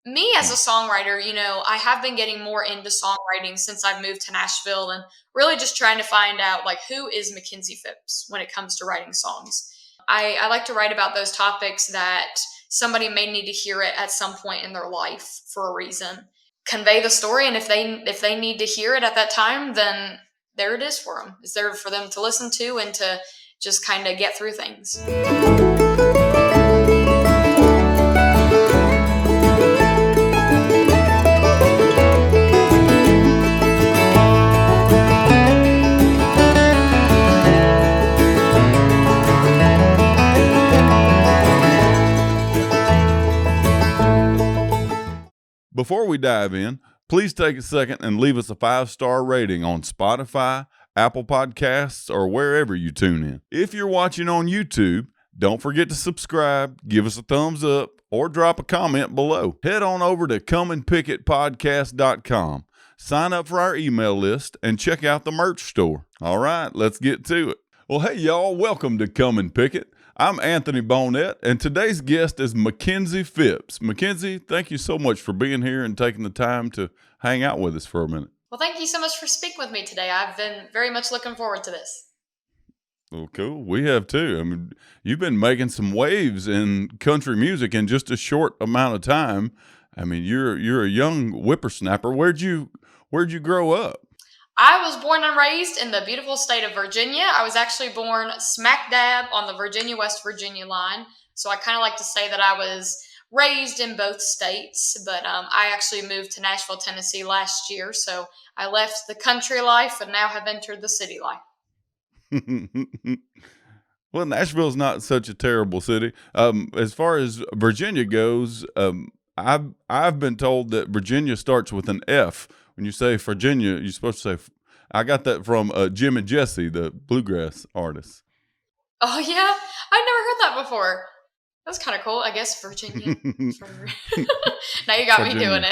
Me as a Hmm. songwriter, I have been getting more into songwriting since I've moved to Nashville and really just trying to find out like who is Makenzie Phipps when it comes to writing songs. I like to write about those topics that somebody may need to hear it at some point in their life for a reason. Convey the story, and if they need to hear it at that time, then there it is for them. It's there for them to listen to and to just kind of get through things. Before we dive in, please take a second and leave us a 5-star rating on Spotify, Apple Podcasts, or wherever you tune in. If you're watching on YouTube, don't forget to subscribe, give us a thumbs up, or drop a comment below. Head on over to comeandpickitpodcast.com. Sign up for our email list and check out the merch store. All right, let's get to it. Well, hey, y'all, welcome to Come and Pick It. I'm Anthony Bonnette, and today's guest is Makenzie Phipps. Makenzie, thank you so much for being here and taking the time to hang out with us for a minute. Well, thank you so much for speaking with me today. I've been very much looking forward to this. Well, cool. We have too. I mean, you've been making some waves in country music in just a short amount of time. I mean, you're a young whippersnapper. Where'd you grow up? I was born and raised in the beautiful state of Virginia. I was actually born smack dab on the Virginia-West Virginia line. So I kind of like to say that I was raised in both states, but I actually moved to Nashville, Tennessee last year. So I left the country life and now have entered the city life. Well, Nashville's not such a terrible city. As far as Virginia goes, I've been told that Virginia starts with an F. When you say Virginia, you're supposed to say. I got that from Jim and Jesse, the bluegrass artists. Oh, yeah? I've never heard that before. That's kind of cool. I guess Virginia. Now you got me doing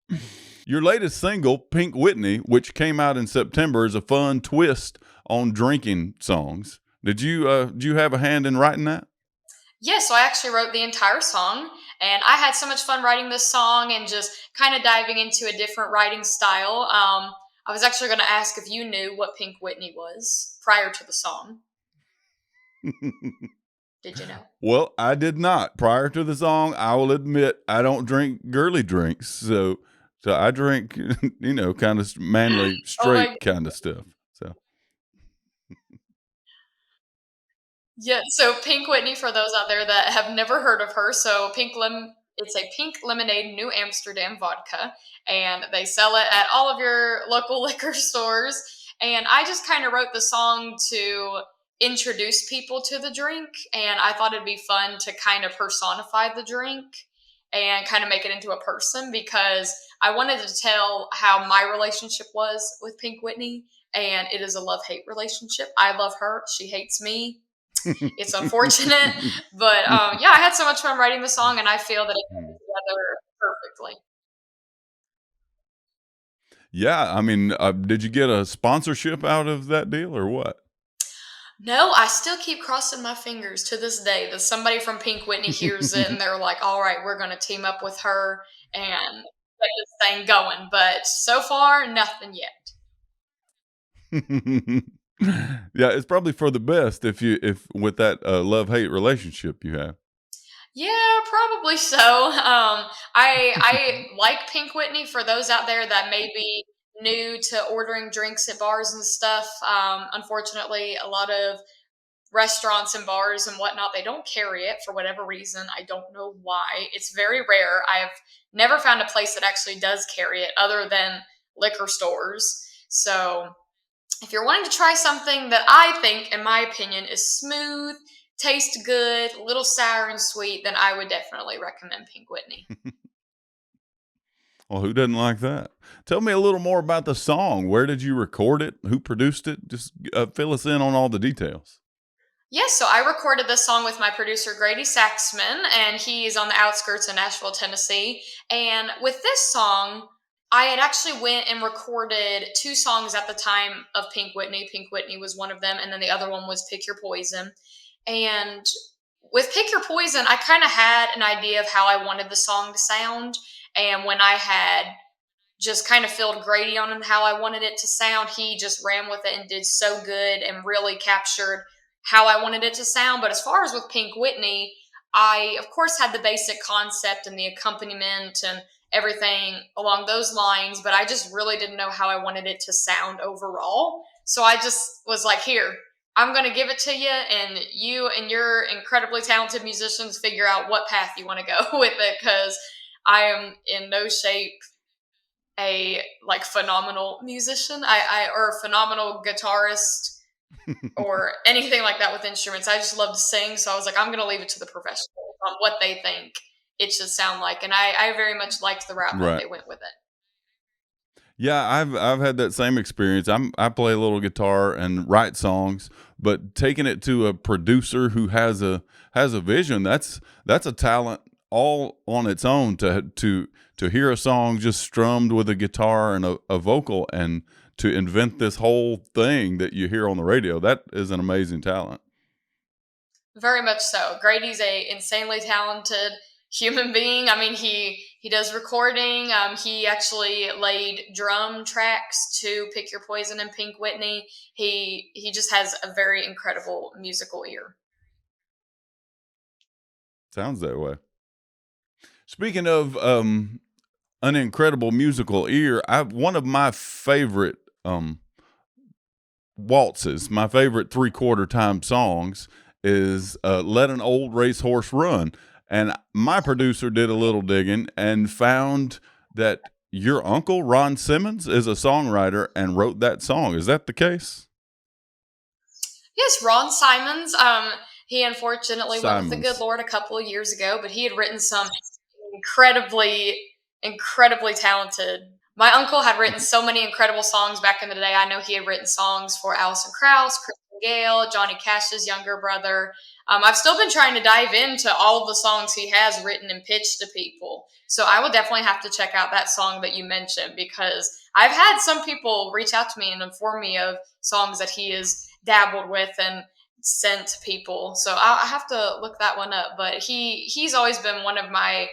it. Your latest single, Pink Whitney, which came out in September, is a fun twist on drinking songs. Did you have a hand in writing that? Yes, so I actually wrote the entire song, and I had so much fun writing this song and just kind of diving into a different writing style. I was actually going to ask if you knew what Pink Whitney was prior to the song. Did you know? Well, I did not. Prior to the song, I will admit I don't drink girly drinks, so I drink, kind of manly, straight kind of stuff. So yeah, so Pink Whitney, for those out there that have never heard of her, so it's a pink lemonade New Amsterdam vodka, and they sell it at all of your local liquor stores. And I just kind of wrote the song to introduce people to the drink, and I thought it'd be fun to kind of personify the drink and kind of make it into a person because I wanted to tell how my relationship was with Pink Whitney, and it is a love-hate relationship. I love her, she hates me. It's unfortunate, but yeah, I had so much fun writing the song, and I feel that it came together perfectly. yeah, I mean, did you get a sponsorship out of that deal or what? No, I still keep crossing my fingers to this day that somebody from Pink Whitney hears it and they're like, all right, we're going to team up with her and get this thing going. But so far, nothing yet. Yeah, it's probably for the best if with that love-hate relationship you have. Yeah, probably so. I like Pink Whitney. For those out there that may be new to ordering drinks at bars and stuff, unfortunately, a lot of restaurants and bars and whatnot, they don't carry it for whatever reason. I don't know why. It's very rare. I've never found a place that actually does carry it other than liquor stores. So if you're wanting to try something that I think, in my opinion, is smooth, tastes good, a little sour and sweet, then I would definitely recommend Pink Whitney. Well, who doesn't like that? Tell me a little more about the song. Where did you record it? Who produced it? Just fill us in on all the details. Yes, so I recorded this song with my producer, Grady Saxman, and he's on the outskirts of Nashville, Tennessee. And with this song, I had actually went and recorded 2 songs at the time of Pink Whitney. Pink Whitney was one of them, and then the other one was Pick Your Poison. And with Pick Your Poison, I kind of had an idea of how I wanted the song to sound. And when I had just kind of filled Grady on how I wanted it to sound, he just ran with it and did so good and really captured how I wanted it to sound. But as far as with Pink Whitney, I, of course, had the basic concept and the accompaniment and everything along those lines, but I just really didn't know how I wanted it to sound overall. So I just was like, here, I'm going to give it to you, and you and your incredibly talented musicians figure out what path you want to go with it, because I am in no shape a like phenomenal musician, or a phenomenal guitarist or anything like that with instruments. I just love to sing, so I was like, I'm going to leave it to the professionals on what they think it should sound like, and I very much liked the route that Right. they went with it. Yeah, I've had that same experience. I play a little guitar and write songs, but taking it to a producer who has a vision, that's a talent all on its own to hear a song just strummed with a guitar and a vocal, and to invent this whole thing that you hear on the radio. That is an amazing talent. Very much so. Grady's a insanely talented human being. I mean, he does recording. He actually laid drum tracks to Pick Your Poison and Pink Whitney. He just has a very incredible musical ear. Sounds that way. Speaking of an incredible musical ear, one of my favorite waltzes, my favorite 3/4 time songs is Let an Old Racehorse Run. And my producer did a little digging and found that your uncle, Ron Simmons, is a songwriter and wrote that song. Is that the case? Yes, Ron Simons. He unfortunately went with the good Simons. Lord a couple of years ago, but he had written some incredibly, incredibly talented. My uncle had written so many incredible songs back in the day. I know he had written songs for Alison Krauss, Kristen Gale, Johnny Cash's younger brother. I've still been trying to dive into all of the songs he has written and pitched to people. So I will definitely have to check out that song that you mentioned, because I've had some people reach out to me and inform me of songs that he has dabbled with and sent to people. So I have to look that one up. But he's always been one of my,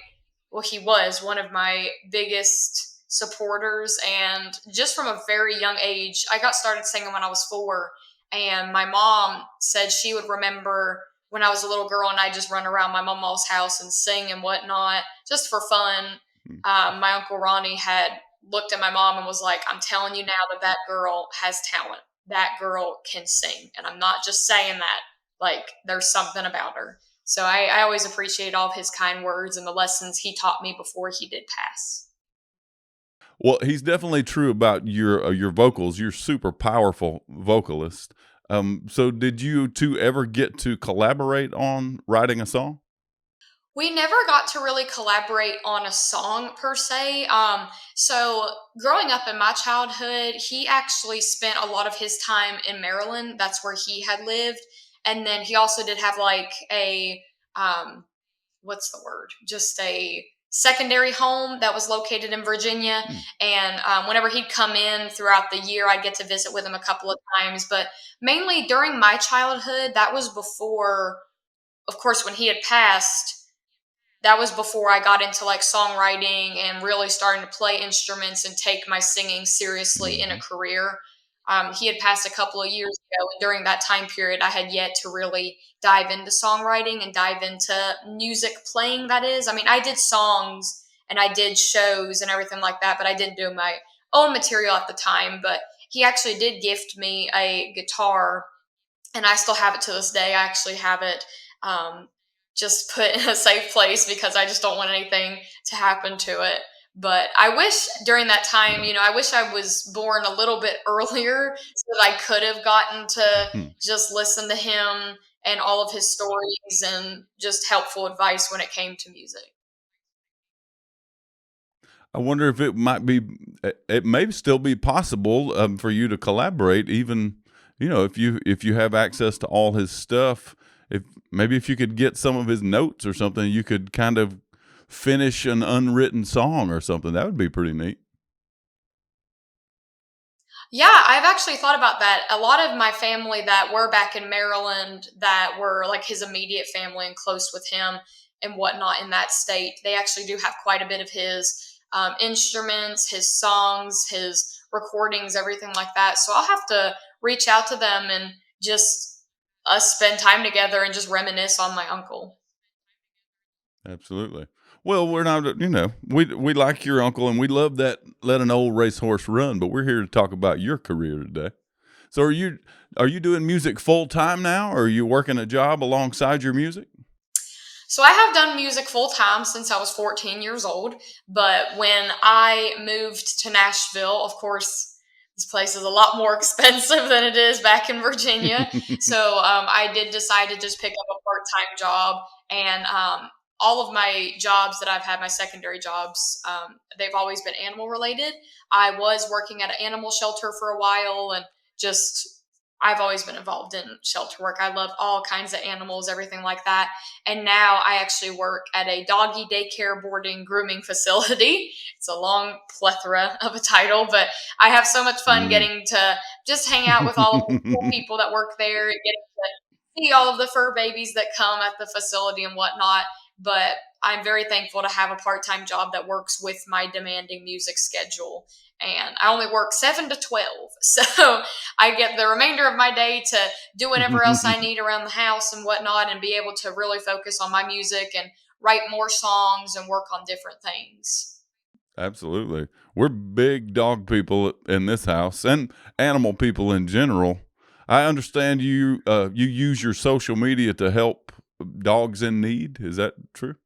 well, he was one of my biggest supporters. And just from a very young age, I got started singing when I was 4. And my mom said she would remember when I was a little girl and I just run around my mama's house and sing and whatnot, just for fun. My Uncle Ronnie had looked at my mom and was like, I'm telling you now that that girl has talent. That girl can sing. And I'm not just saying that. Like, there's something about her. So I always appreciate all of his kind words and the lessons he taught me before he did pass. Well, he's definitely true about your vocals. You're super powerful vocalist. So did you two ever get to collaborate on writing a song? We never got to really collaborate on a song per se. So growing up in my childhood, he actually spent a lot of his time in Maryland. That's where he had lived. And then he also did have like a, what's the word? Just a secondary home that was located in Virginia. Hmm. And whenever he'd come in throughout the year, I'd get to visit with him a couple of times. But mainly during my childhood, that was before, of course, when he had passed, that was before I got into like songwriting and really starting to play instruments and take my singing seriously in a Mhm. career. He had passed a couple of years ago, and during that time period, I had yet to really dive into songwriting and dive into music playing. That is, I mean, I did songs and I did shows and everything like that, but I didn't do my own material at the time. But he actually did gift me a guitar, and I still have it to this day. I actually have it just put in a safe place because I just don't want anything to happen to it. But I wish during that time, I wish I was born a little bit earlier so that I could have gotten to Hmm. just listen to him and all of his stories and just helpful advice when it came to music. I wonder if it may still be possible for you to collaborate, even if you have access to all his stuff. If you could get some of his notes or something, you could kind of finish an unwritten song or something. That would be pretty neat. Yeah, I've actually thought about that. A lot of my family that were back in Maryland, that were like his immediate family and close with him and whatnot in that state, they actually do have quite a bit of his instruments, his songs, his recordings, everything like that. So I'll have to reach out to them and just us spend time together and just reminisce on my uncle. Absolutely. Well, we're not, we like your uncle and we love that let an old racehorse run, but we're here to talk about your career today. So are you doing music full time now, or are you working a job alongside your music? So I have done music full time since I was 14 years old. But when I moved to Nashville, of course, this place is a lot more expensive than it is back in Virginia. So I did decide to just pick up a part time job. And all of my jobs that I've had, my secondary jobs, they've always been animal related. I was working at an animal shelter for a while and just I've always been involved in shelter work. I love all kinds of animals, everything like that. And now I actually work at a doggy daycare boarding grooming facility. It's a long plethora of a title, but I have so much fun Mm. getting to just hang out with all of the cool people that work there and getting to see all of the fur babies that come at the facility and whatnot. But I'm very thankful to have a part time job that works with my demanding music schedule. And I only work 7 to 12. So I get the remainder of my day to do whatever else I need around the house and whatnot, and be able to really focus on my music and write more songs and work on different things. Absolutely. We're big dog people in this house and animal people in general. I understand you use your social media to help dogs in need. Is that true?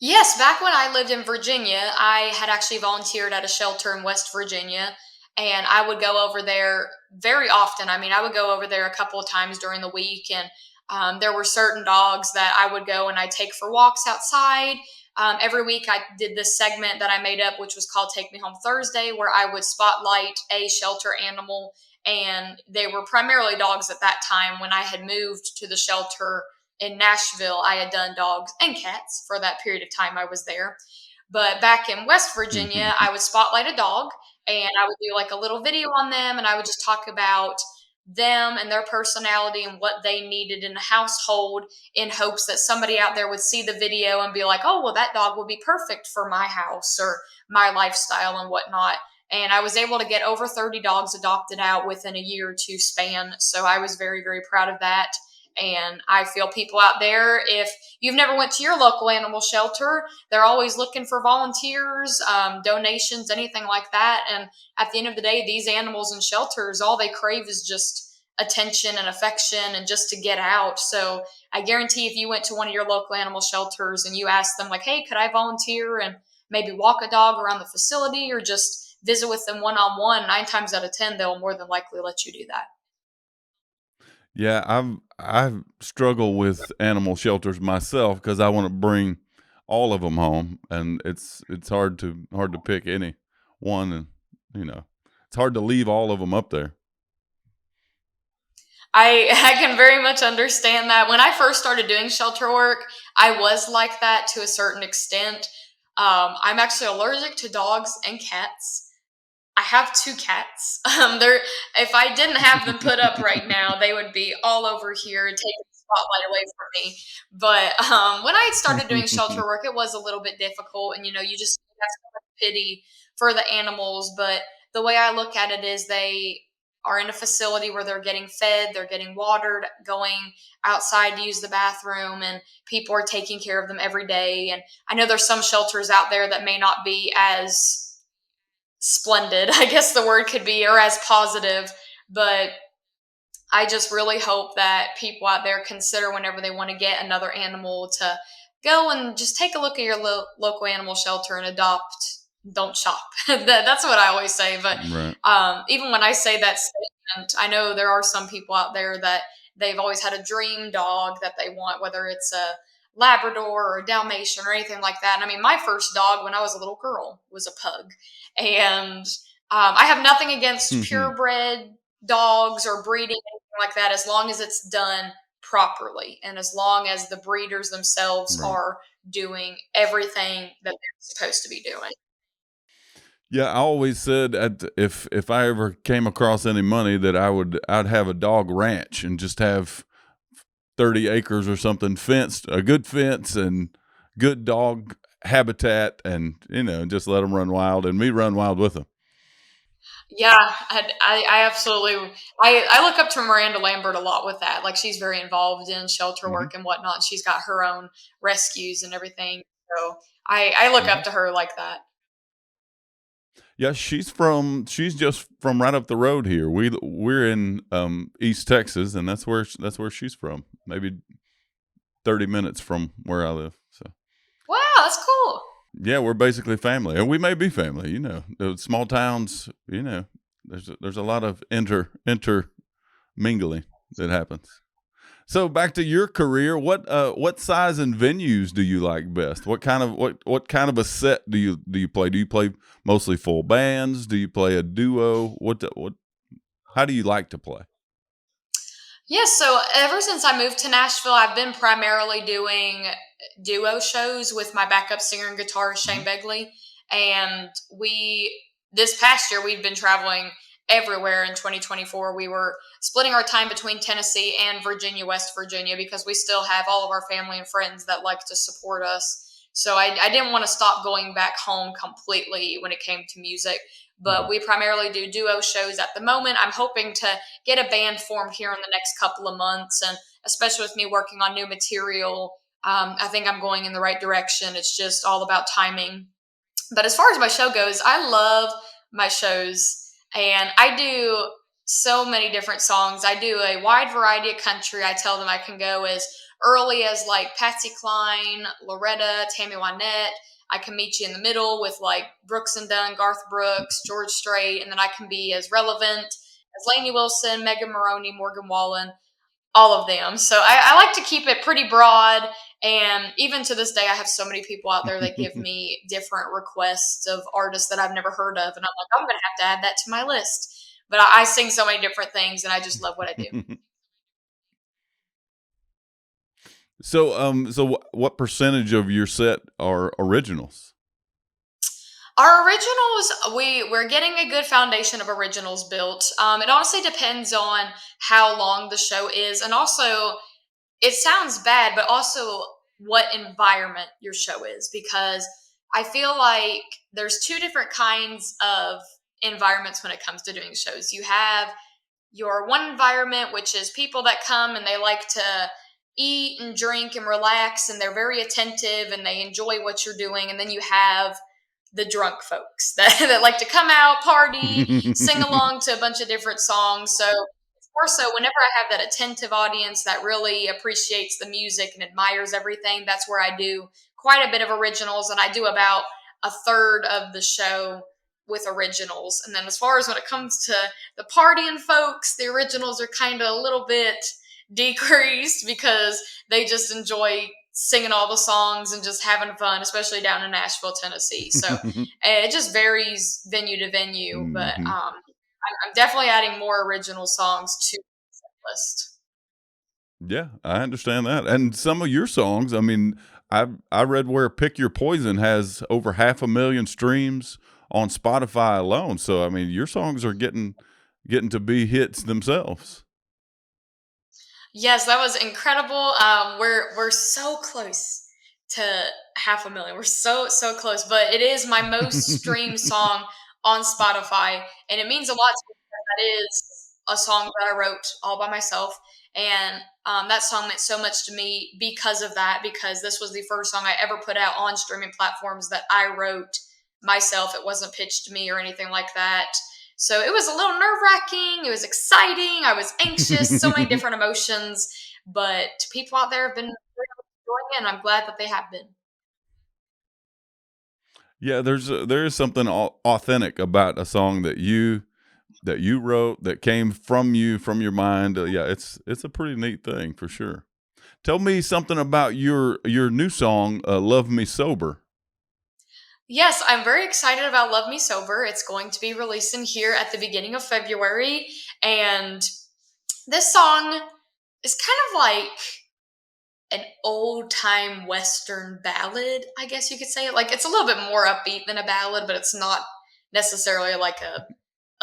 Yes, back when I lived in Virginia, I had actually volunteered at a shelter in West Virginia, and I would go over there very often. I mean, I would go over there a couple of times during the week, and there were certain dogs that I would go and I'd take for walks outside. Every week, I did this segment that I made up, which was called Take Me Home Thursday, where I would spotlight a shelter animal. And they were primarily dogs at that time. When I had moved to the shelter in Nashville, I had done dogs and cats for that period of time I was there. But back in West Virginia, I would spotlight a dog and I would do like a little video on them and I would just talk about them and their personality and what they needed in a household in hopes that somebody out there would see the video and be like, oh, well, that dog would be perfect for my house or my lifestyle and whatnot. And I was able to get over 30 dogs adopted out within a year or two span. So I was very, very proud of that. And I feel people out there, if you've never went to your local animal shelter, they're always looking for volunteers, donations, anything like that. And at the end of the day, these animals in shelters, all they crave is just attention and affection and just to get out. So I guarantee if you went to one of your local animal shelters and you asked them, like, hey, could I volunteer and maybe walk a dog around the facility or just visit with them one on one, 9 times out of 10, they'll more than likely let you do that. Yeah, I've struggled with animal shelters myself because I want to bring all of them home, and it's hard to pick any one, and it's hard to leave all of them up there. I can very much understand that. When I first started doing shelter work, I was like that to a certain extent. I'm actually allergic to dogs and cats. I have 2 cats. They're if I didn't have them put up right now, they would be all over here taking the spotlight away from me. But when I started doing shelter work, it was a little bit difficult, and you just have so much pity for the animals. But the way I look at it is they are in a facility where they're getting fed, they're getting watered, going outside to use the bathroom, and people are taking care of them every day. And I know there's some shelters out there that may not be as splendid, I guess the word could be, or as positive. But I just really hope that people out there consider whenever they want to get another animal to go and just take a look at your local animal shelter and adopt. Don't shop. That's what I always say. But Right. even when I say that statement, I know there are some people out there that they've always had a dream dog that they want, whether it's a Labrador or a Dalmatian or anything like that. And I mean, my first dog when I was a little girl was a pug. And I have nothing against purebred dogs or breeding, anything like that, as long as it's done properly and as long as the breeders themselves Right. are doing everything that they're supposed to be doing. Yeah, I always said if I ever came across any money that I'd have a dog ranch and just have 30 acres or something fenced, a good fence and good dog habitat, and just let them run wild and me run wild with them. Yeah, I absolutely I look up to Miranda Lambert a lot with that. Like she's very involved in shelter Hmm. work and whatnot. She's got her own rescues and everything. So I look Hmm. up to her like that. Yeah, she's just from right up the road here. We're in East Texas, and that's where she's from. Maybe 30 minutes from where I live. So Wow, that's cool. yeah, we're basically family, and we may be family. The small towns. There's a lot of intermingling that happens. So back to your career, what size and venues do you like best? What kind of a set do you play? Do you play mostly full bands? Do you play a duo? What how do you like to play? Yes, so ever since I moved to Nashville, I've been primarily doing duo shows with my backup singer and guitarist Hmm. Shane Begley. And this past year, we've been traveling everywhere in 2024. We were splitting our time between Tennessee and Virginia, West Virginia, because we still have all of our family and friends that like to support us. So I didn't want to stop going back home completely when it came to music. But Hmm. we primarily do duo shows at the moment. I'm hoping to get a band formed here in the next couple of months. And especially with me working on new material, I think I'm going in the right direction. It's just all about timing. But as far as my show goes, I love my shows and I do so many different songs. I do a wide variety of country. I tell them I can go as early as like Patsy Cline, Loretta, Tammy Wynette. I can meet you in the middle with like Brooks and Dunn, Garth Brooks, George Strait, and then I can be as relevant as Lainey Wilson, Megan Maroney, Morgan Wallen, all of them. So I like to keep it pretty broad. And even to this day, I have so many people out there that give me different requests of artists that I've never heard of. And I'm like, I'm going to have to add that to my list. But I sing so many different things and I just love what I do. So what percentage of your set are originals? Our originals, we're getting a good foundation of originals built. It honestly depends on how long the show is, and also it sounds bad, but also what environment your show is, because I feel like there's two different kinds of environments when it comes to doing shows. You have your one environment, which is people that come and they like to eat and drink and relax and they're very attentive and they enjoy what you're doing. And then you have the drunk folks that like to come out, party, sing along to a bunch of different songs. So it's more so whenever I have that attentive audience that really appreciates the music and admires everything, that's where I do quite a bit of originals. And I do about a third of the show with originals. And then as far as when it comes to the partying folks, the originals are kind of a little bit decreased because they just enjoy singing all the songs and just having fun, especially down in Nashville, Tennessee. So it just varies venue to venue, but Hmm. I'm definitely adding more original songs to the list. Yeah, I understand that. And some of your songs, I mean, I read where "Pick Your Poison" has over 500,000 streams on Spotify alone. So I mean, your songs are getting to be hits themselves. Yes, that was incredible. We're so close to 500,000. We're so close, but it is my most streamed song on Spotify, and it means a lot to me because that is a song that I wrote all by myself, and that song meant so much to me because of that. Because this was the first song I ever put out on streaming platforms that I wrote myself. It wasn't pitched to me or anything like that. So it was a little nerve wracking. It was exciting. I was anxious, so many different emotions. But people out there have been really enjoying it, and I'm glad that they have been. Yeah, there is something authentic about a song that you wrote that came from you from your mind. Yeah, it's a pretty neat thing for sure. Tell me something about your new song, "Love Me Sober." Yes, I'm very excited about Love Me Sober. It's going to be releasing here at the beginning of February. And this song is kind of like an old time Western ballad, I guess you could say. Like it's a little bit more upbeat than a ballad, but it's not necessarily like a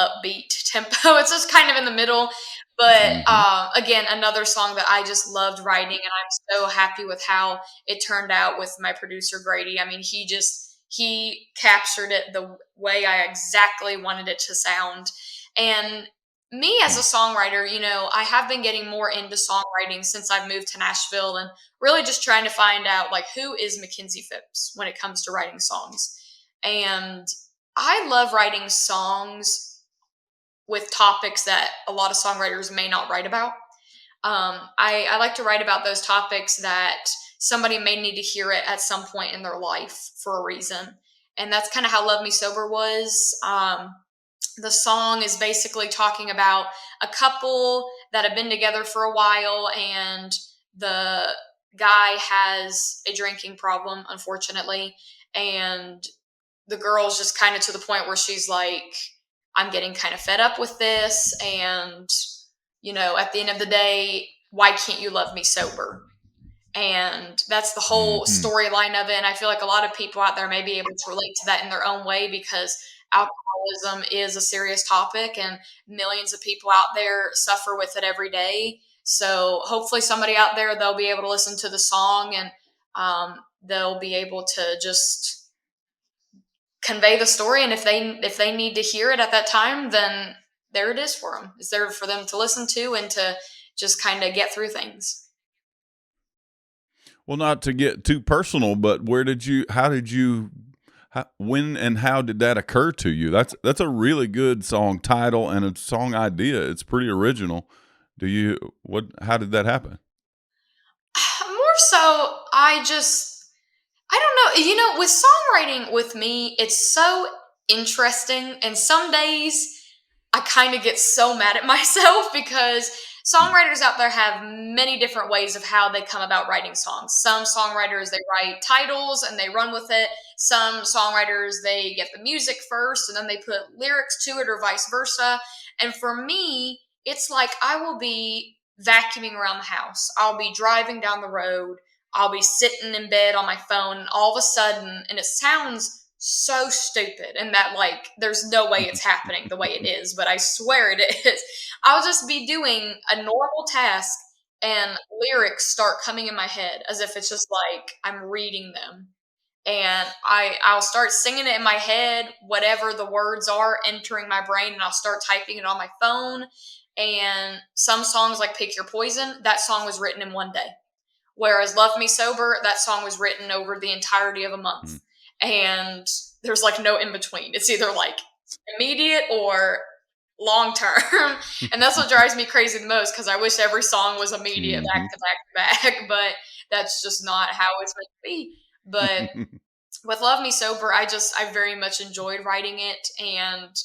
upbeat tempo. It's just kind of in the middle. But Hmm. again, another song that I just loved writing, and I'm so happy with how it turned out with my producer Grady. I mean, he captured it the way I exactly wanted it to sound. And me as a songwriter, I have been getting more into songwriting since I've moved to Nashville, and really just trying to find out like who is Makenzie Phipps when it comes to writing songs. And I love writing songs with topics that a lot of songwriters may not write about. I like to write about those topics that somebody may need to hear it at some point in their life for a reason. And that's kind of how Love Me Sober was. The song is basically talking about a couple that have been together for a while, and the guy has a drinking problem, unfortunately. And the girl's just kind of to the point where she's like, I'm getting kind of fed up with this. And, at the end of the day, why can't you love me sober? And that's the whole Hmm. storyline of it. And I feel like a lot of people out there may be able to relate to that in their own way, because alcoholism is a serious topic and millions of people out there suffer with it every day. So hopefully somebody out there, they'll be able to listen to the song, and they'll be able to just convey the story. And if they need to hear it at that time, then there it is for them. It's there for them to listen to and to just kind of get through things. Well, not to get too personal, but when and how did that occur to you? That's a really good song title and a song idea. It's pretty original. How did that happen? More so, I don't know. With songwriting with me, it's so interesting. And some days I kind of get so mad at myself because Hmm. songwriters out there have many different ways of how they come about writing songs. Some songwriters, they write titles and they run with it. Some songwriters, they get the music first and then they put lyrics to it, or vice versa. And for me, it's like I will be vacuuming around the house. I'll be driving down the road. I'll be sitting in bed on my phone, and all of a sudden, and it sounds so stupid, and that like there's no way it's happening the way it is, but I swear it is. I'll just be doing a normal task, and lyrics start coming in my head as if it's just like I'm reading them. And I'll start singing it in my head, whatever the words are entering my brain, and I'll start typing it on my phone. And some songs like Pick Your Poison, that song was written in one day. Whereas Love Me Sober, that song was written over the entirety of a month. And there's like no in between. It's either like immediate or long term. And that's what drives me crazy the most, because I wish every song was immediate back Hmm. to back to back, but that's just not how it's meant to be. But with Love Me Sober, I very much enjoyed writing it and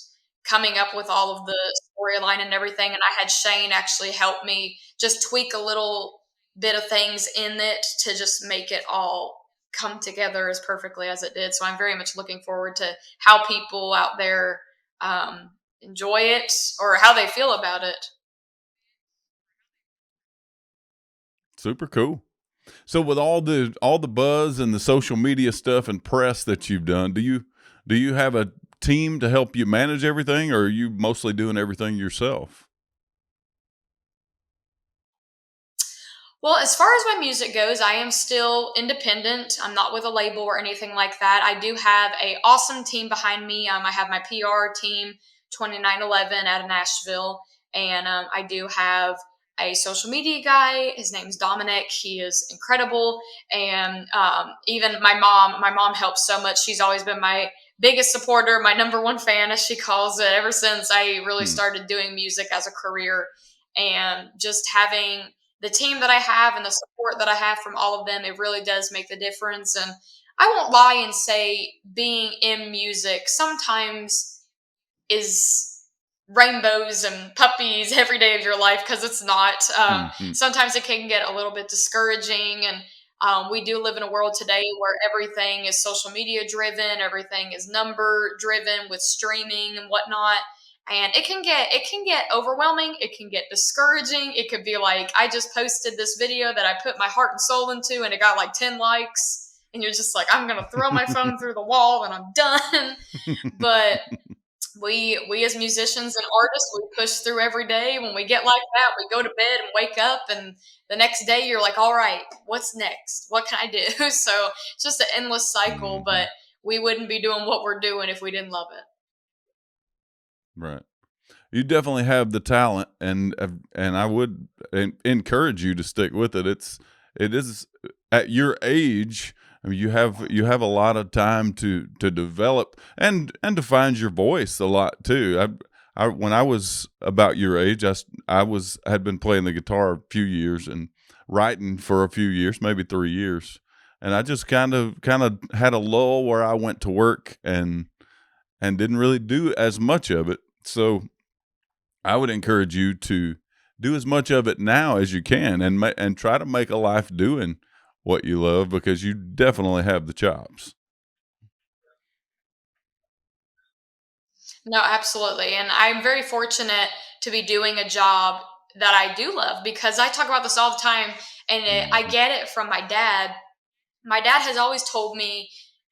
coming up with all of the storyline and everything. And I had Shane actually help me just tweak a little bit of things in it to just make it all come together as perfectly as it did. So I'm very much looking forward to how people out there enjoy it, or how they feel about it. Super cool. So with all the buzz and the social media stuff and press that you've done, do you have a team to help you manage everything, or are you mostly doing everything yourself? Well, as far as my music goes, I am still independent. I'm not with a label or anything like that. I do have a awesome team behind me. I have my PR team, 2911 out of Nashville, and I do have a social media guy. His name's Dominic. He is incredible, and even my mom helps so much. She's always been my biggest supporter, my number one fan, as she calls it, ever since I really Hmm. started doing music as a career. And just having the team that I have and the support that I have from all of them, it really does make the difference. And I won't lie and say being in music sometimes is rainbows and puppies every day of your life, because it's not. Hmm. Sometimes it can get a little bit discouraging, and we do live in a world today where everything is social media driven, everything is number driven with streaming and whatnot. And it can get overwhelming. It can get discouraging. It could be like, I just posted this video that I put my heart and soul into, and it got like 10 likes, and you're just like, I'm gonna throw my phone through the wall and I'm done. But we as musicians and artists, we push through every day. When we get like that, we go to bed and wake up, and the next day you're like, all right, what's next? What can I do? So it's just an endless cycle, Hmm. but we wouldn't be doing what we're doing if we didn't love it. Right. You definitely have the talent, and I would encourage you to stick with it. It is at your age. I mean, you have a lot of time to develop and to find your voice a lot too. I when I was about your age, had been playing the guitar a few years and writing for a few years, maybe 3 years, and I just kind of had a lull where I went to work and didn't really do as much of it. So I would encourage you to do as much of it now as you can, and try to make a life doing what you love, because you definitely have the chops. No, absolutely. And I'm very fortunate to be doing a job that I do love because I talk about this all the time and I Hmm. get it from my dad. My dad has always told me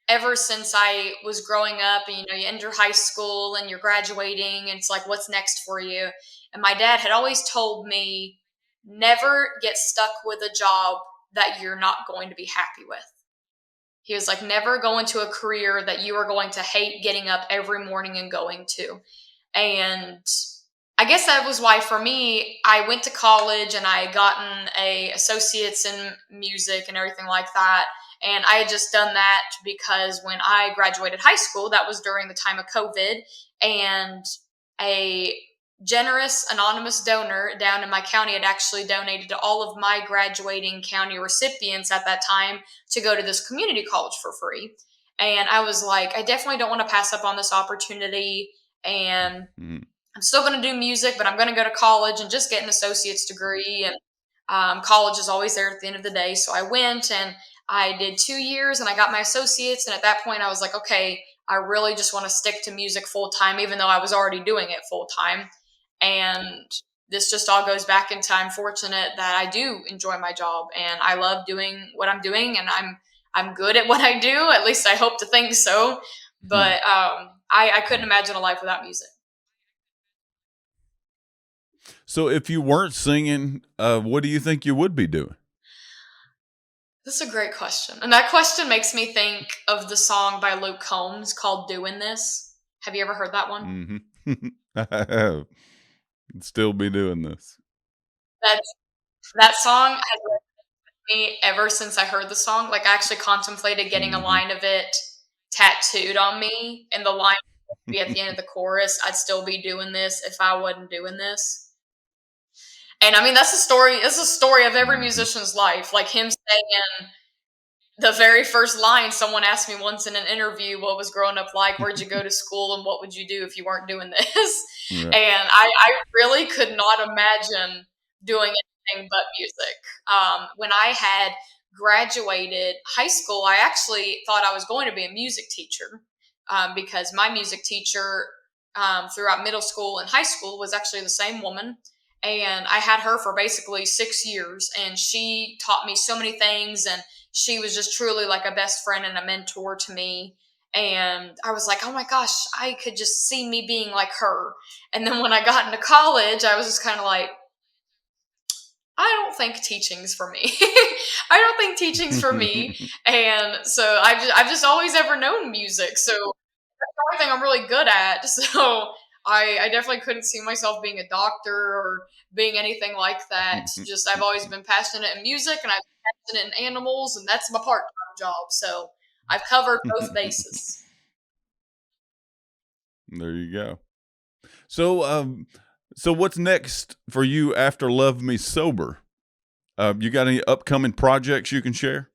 ever since I was growing up, and you enter high school and you're graduating, and it's like, what's next for you? And my dad had always told me, never get stuck with a job that you're not going to be happy with. He was like, never go into a career that you are going to hate getting up every morning and going to. And I guess that was why for me, I went to college and I had gotten a associates in music and everything like that. And I had just done that because when I graduated high school, that was during the time of COVID, and a generous anonymous donor down in my county had actually donated to all of my graduating county recipients at that time to go to this community college for free. And I was like, I definitely don't want to pass up on this opportunity. And Hmm. I'm still going to do music, but I'm going to go to college and just get an associate's degree. And college is always there at the end of the day. So I went and I did 2 years and I got my associates. And at that point, I was like, okay, I really just want to stick to music full time, even though I was already doing it full time. And this just all goes back into I'm fortunate that I do enjoy my job and I love doing what I'm doing, and I'm good at what I do. At least I hope to think so. But I couldn't imagine a life without music. So, if you weren't singing, what do you think you would be doing? This is a great question. And that question makes me think of the song by Luke Combs called Doing This. Have you ever heard that one? Hmm. I have. Still be doing this. That's that song has led me ever since I heard the song. Like I actually contemplated getting a Hmm. line of it tattooed on me, and the line would be at the end of the chorus, I'd still be doing this if I wasn't doing this. And I mean that's a story, it's a story of every Hmm. musician's life. Like him saying the very first line, someone asked me once in an interview what was growing up like, where'd you go to school, and what would you do if you weren't doing this? Right. And I really could not imagine doing anything but music. When I had graduated high school, I actually thought I was going to be a music teacher because my music teacher throughout middle school and high school was actually the same woman. And I had her for basically 6 years, and she taught me so many things. And she was just truly like a best friend and a mentor to me. And I was like, oh my gosh, I could just see me being like her. And then when I got into college, I was just kind of like, I don't think teaching's for me. I don't think teaching's for me. And so I've just always ever known music. So that's the only thing I'm really good at. So I definitely couldn't see myself being a doctor or being anything like that. Just I've always been passionate in music and I've been passionate in animals, and that's my part-time job. So I've covered both bases. There you go. So, so what's next for you after Love Me Sober? You got any upcoming projects you can share?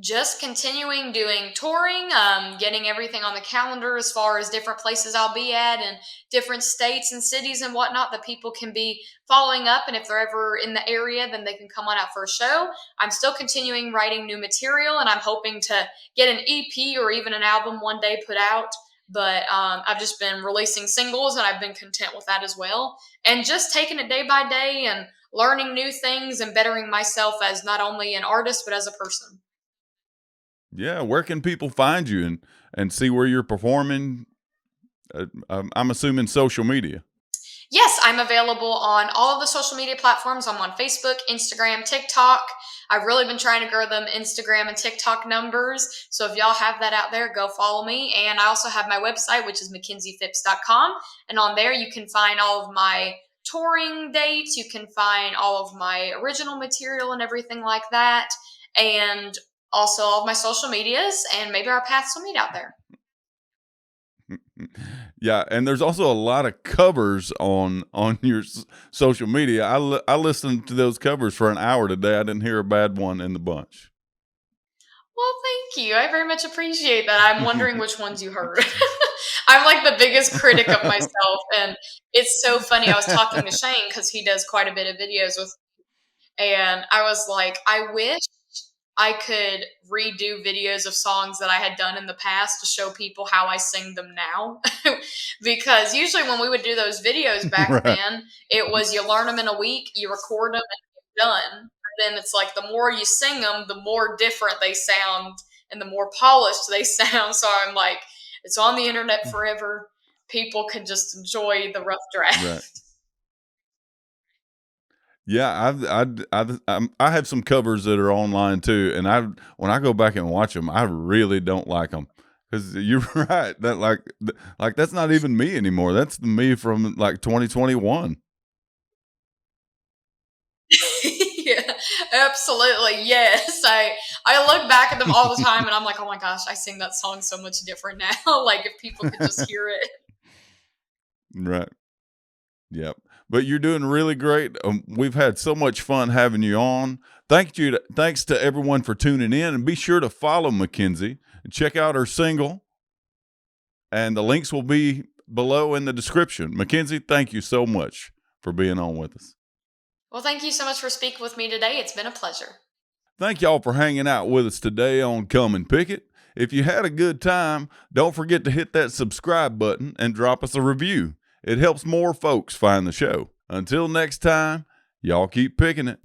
Just continuing doing touring, getting everything on the calendar as far as different places I'll be at and different states and cities and whatnot that people can be following up. And if they're ever in the area, then they can come on out for a show. I'm still continuing writing new material, and I'm hoping to get an EP or even an album one day put out. But I've just been releasing singles, and I've been content with that as well. And just taking it day by day and learning new things and bettering myself as not only an artist, but as a person. Yeah, where can people find you and see where you're performing? I'm assuming social media. Yes, I'm available on all of the social media platforms. I'm on Facebook, Instagram, TikTok. I've really been trying to grow them Instagram and TikTok numbers. So if y'all have that out there, go follow me. And I also have my website, which is MakenziePhipps.com. And on there, you can find all of my touring dates. You can find all of my original material and everything like that. And also all of my social medias. And maybe our paths will meet out there. Yeah, and there's also a lot of covers on your social media. I listened to those covers for an hour today. I didn't hear a bad one in the bunch. Well, thank you. I very much appreciate that. I'm wondering which ones you heard. I'm like the biggest critic of myself, and it's so funny. I was talking to Shane because he does quite a bit of videos with, and I was like, I wish I could redo videos of songs that I had done in the past to show people how I sing them now. Because usually when we would do those videos back Right. then, it was you learn them in a week, you record them, and you're done. Then it's like the more you sing them, the more different they sound and the more polished they sound. So I'm like, it's on the internet forever. People can just enjoy the rough Right. draft. Yeah, I have some covers that are online too, and when I go back and watch them, I really don't like them because you're right that like that's not even me anymore. That's the me from like 2021. Yeah, absolutely. Yes. I look back at them all the time and I'm like, oh my gosh, I sing that song so much different now. Like if people could just hear it. Right. Yep. But you're doing really great. We've had so much fun having you on. Thanks to everyone for tuning in, and be sure to follow Makenzie and check out her single. And the links will be below in the description. Makenzie, thank you so much for being on with us. Well, thank you so much for speaking with me today. It's been a pleasure. Thank y'all for hanging out with us today on Come and Pick It. If you had a good time, don't forget to hit that subscribe button and drop us a review. It helps more folks find the show. Until next time, y'all keep picking it.